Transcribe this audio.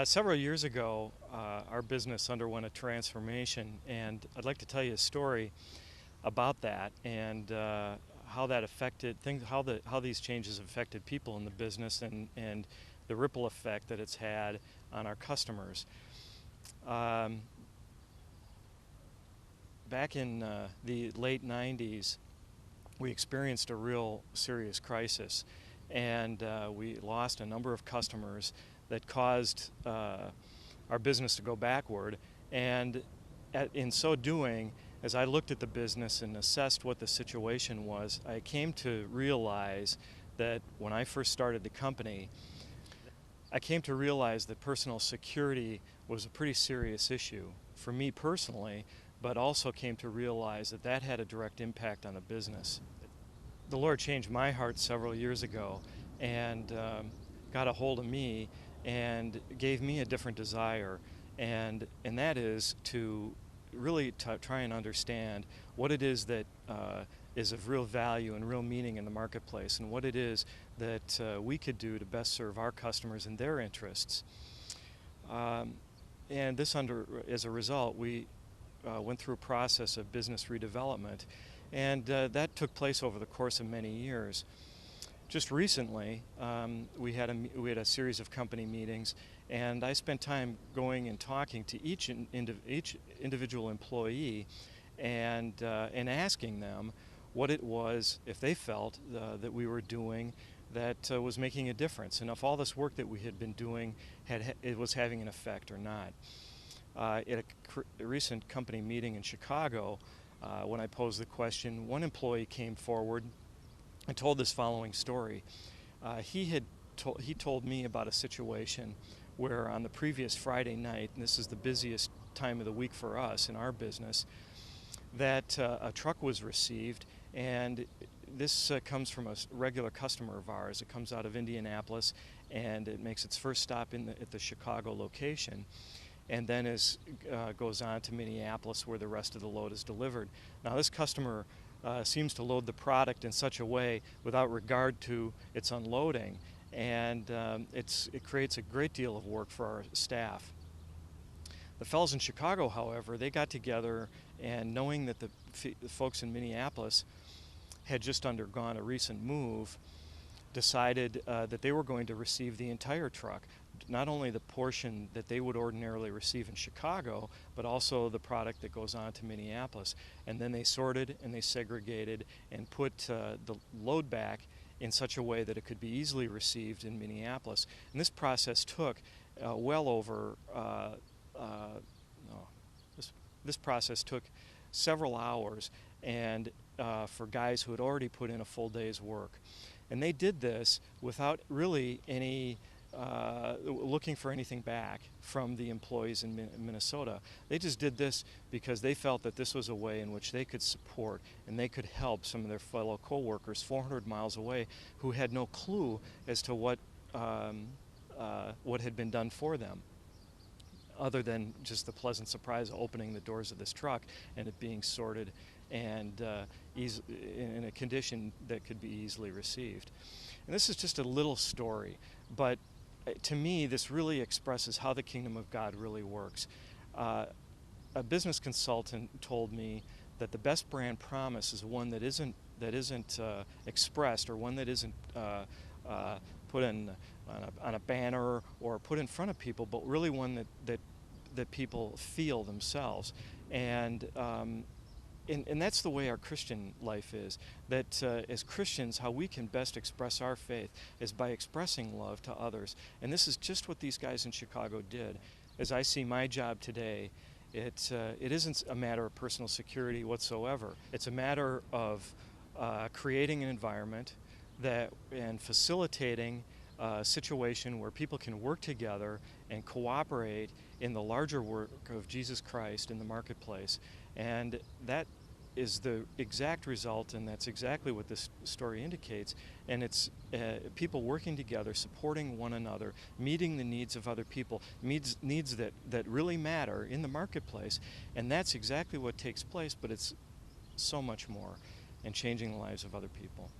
Several years ago, our business underwent a transformation, and I'd like to tell you a story about that and how that affected things, how these changes affected people in the business, and the ripple effect that it's had on our customers. Um, Back in the late '90s, we experienced a real serious crisis, and we lost a number of customers that caused our business to go backward. And in so doing, as I looked at the business and assessed what the situation was, I came to realize that when I first started the company, I came to realize that personal security was a pretty serious issue for me personally, but also came to realize that that had a direct impact on the business. The Lord changed my heart several years ago and got a hold of me and gave me a different desire, and that is to really try and understand what it is that is of real value and real meaning in the marketplace, and what it is that we could do to best serve our customers and their interests. Um, and as a result, we went through a process of business redevelopment, and that took place over the course of many years. Just recently, we had a series of company meetings, and I spent time going and talking to each individual employee, and asking them what it was, if they felt that we were doing that was making a difference, and if all this work that we had been doing it was having an effect or not. At a recent company meeting in Chicago, when I posed the question, one employee came forward and told this following story. He told me about a situation where on the previous Friday night, and this is the busiest time of the week for us in our business, that a truck was received, and this comes from a regular customer of ours. It comes out of Indianapolis, and it makes its first stop at the Chicago location, and then goes on to Minneapolis, where the rest of the load is delivered. Now, this customer seems to load the product in such a way without regard to its unloading, and it creates a great deal of work for our staff. The fellows in Chicago, however, they got together, and knowing that the folks in Minneapolis had just undergone a recent move, decided that they were going to receive the entire truck, not only the portion that they would ordinarily receive in Chicago, but also the product that goes on to Minneapolis. And then they sorted and they segregated and put the load back in such a way that it could be easily received in Minneapolis. And this process took well over, no, this process took several hours, and for guys who had already put in a full day's work. And they did this without really any looking for anything back from the employees in Minnesota. They just did this because they felt that this was a way in which they could support and they could help some of their fellow co-workers 400 miles away who had no clue as to what had been done for them, other than just the pleasant surprise of opening the doors of this truck and it being sorted and in a condition that could be easily received. And this is just a little story, but to me, this really expresses how the kingdom of God really works. A business consultant told me that the best brand promise is one that isn't expressed, or one that isn't put on a banner or put in front of people, but really one that people feel themselves. And that's the way our Christian life is. That as Christians, how we can best express our faith is by expressing love to others. And this is just what these guys in Chicago did. As I see my job today, it isn't a matter of personal security whatsoever. It's a matter of creating an environment and facilitating a situation where people can work together and cooperate in the larger work of Jesus Christ in the marketplace. And that is the exact result, and that's exactly what this story indicates. And it's people working together, supporting one another, meeting the needs of other people, needs that really matter in the marketplace. And that's exactly what takes place, but it's so much more, and changing the lives of other people.